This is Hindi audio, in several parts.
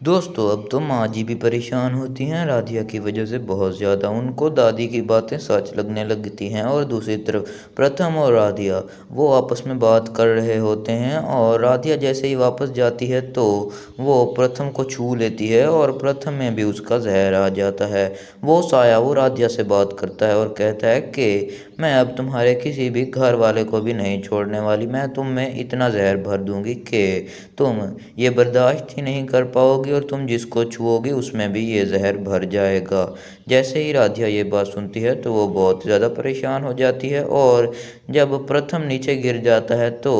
दोस्तों अब तो माँ जी भी परेशान होती हैं राधिया की वजह से बहुत ज़्यादा। उनको दादी की बातें सच लगने लगती हैं और दूसरी तरफ प्रथम और राधिया वो आपस में बात कर रहे होते हैं और राधिया जैसे ही वापस जाती है तो वो प्रथम को छू लेती है और प्रथम में भी उसका जहर आ जाता है। वो साया वो राधिया से बात करता है और कहता है कि मैं अब तुम्हारे किसी भी घर वाले को भी नहीं छोड़ने वाली। मैं तुम में इतना जहर भर दूंगी कि तुम ये बर्दाश्त ही नहीं कर पाओगी और तुम जिसको छुओगी उसमें भी ये जहर भर जाएगा। जैसे ही राधिया ये बात सुनती है तो वो बहुत ज़्यादा परेशान हो जाती है और जब प्रथम नीचे गिर जाता है तो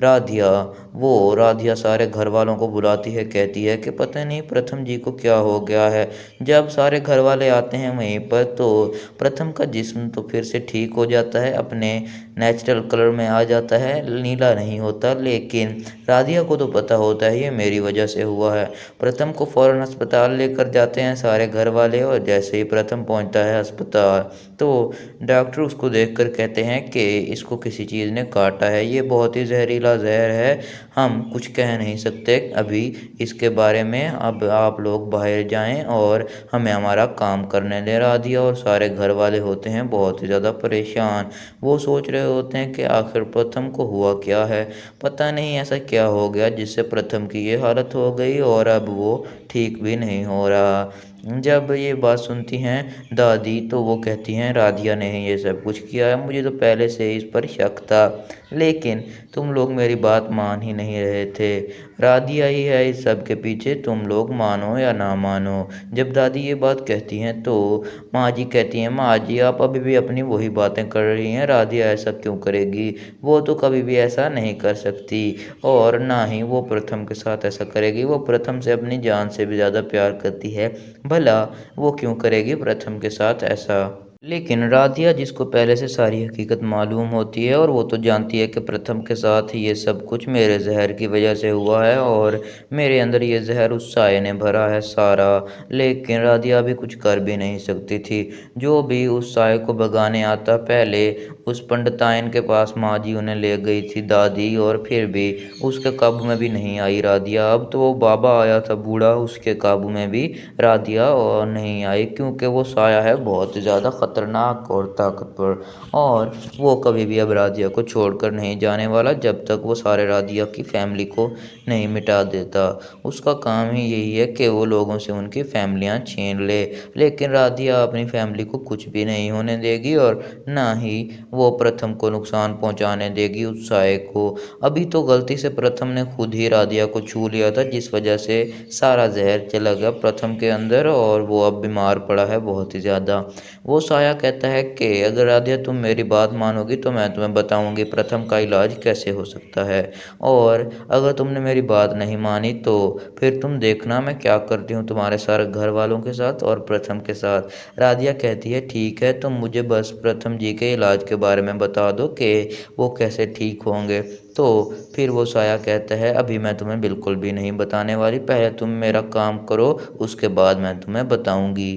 राधिया सारे घर वालों को बुलाती है, कहती है कि पता नहीं प्रथम जी को क्या हो गया है। जब सारे घर वाले आते हैं वहीं पर तो प्रथम का जिस्म तो फिर से ठीक हो जाता है, अपने नेचुरल कलर में आ जाता है, नीला नहीं होता। लेकिन राधिया को तो पता होता है ये मेरी वजह से हुआ है। प्रथम को फ़ौरन अस्पताल लेकर जाते हैं सारे घर वाले और जैसे ही प्रथम पहुंचता है अस्पताल तो डॉक्टर उसको देखकर कहते हैं कि इसको किसी चीज़ ने काटा है, ये बहुत ही जहरीला जहर है, हम कुछ कह नहीं सकते अभी इसके बारे में। अब आप लोग बाहर जाएं और हमें हमारा काम करने दे। राधिया और सारे घर वाले होते हैं बहुत ही ज़्यादा परेशान। वो सोच रहे होते हैं कि आखिर प्रथम को हुआ क्या है, पता नहीं ऐसा क्या हो गया जिससे प्रथम की ये हालत हो गई और अब वो ठीक भी नहीं हो रहा। जब ये बात सुनती हैं दादी तो वो कहती हैं राधिया ने ही ये सब कुछ किया है, मुझे तो पहले से ही इस पर शक था, लेकिन तुम लोग मेरी बात मान ही नहीं रहे थे। राधिया ही है इस सब के पीछे, तुम लोग मानो या ना मानो। जब दादी ये बात कहती हैं तो माँ जी कहती हैं, माँ जी आप अभी भी अपनी वही बातें कर रही हैं, राधिया ऐसा क्यों करेगी, वो तो कभी भी ऐसा नहीं कर सकती और ना ही वो प्रथम के साथ ऐसा करेगी। वो प्रथम से अपनी जान से भी ज़्यादा प्यार करती है, भला वो क्यों करेगी प्रथम के साथ ऐसा। लेकिन राधिया जिसको पहले से सारी हकीकत मालूम होती है और वो तो जानती है कि प्रथम के साथ ये सब कुछ मेरे जहर की वजह से हुआ है और मेरे अंदर ये जहर उस साये ने भरा है सारा। लेकिन राधिया भी कुछ कर भी नहीं सकती थी। जो भी उस साये को भगाने आता पहले उस पंडिताइन के पास माँ जी उन्हें ले गई थी दादी, और फिर भी उसके काबू में भी नहीं आई राधिया। अब तो वो बाबा आया था बूढ़ा, उसके काबू में भी राधिया और नहीं आई, क्योंकि वो साया है बहुत ज़्यादा खतरनाक और ताकतवर और वो कभी भी अब राधिया को छोड़कर नहीं जाने वाला जब तक वो सारे राधिया की फैमिली को नहीं मिटा देता। उसका काम ही यही है कि वो लोगों से उनकी फैमिलियां छीन ले। लेकिन राधिया अपनी फैमिली को कुछ भी नहीं होने देगी और ना ही वो प्रथम को नुकसान पहुंचाने देगी उस साये को। अभी तो गलती से प्रथम ने खुद ही राधिया को छू लिया था जिस वजह से सारा जहर चला गया प्रथम के अंदर और वो अब बीमार पड़ा है बहुत ही ज़्यादा। वो साया कहता है कि अगर राधिया तुम मेरी बात मानोगी तो मैं तुम्हें बताऊंगी प्रथम का इलाज कैसे हो सकता है, और अगर तुमने मेरी बात नहीं मानी तो फिर तुम देखना मैं क्या करती हूँ तुम्हारे सारे घर वालों के साथ और प्रथम के साथ। राधिया कहती है ठीक है, तुम मुझे बस प्रथम जी के इलाज के बारे में बता दो कि वो कैसे ठीक होंगे। तो फिर वो साया कहता है अभी मैं तुम्हें बिल्कुल भी नहीं बताने वाली, पहले तुम मेरा काम करो उसके बाद मैं तुम्हें बताऊंगी।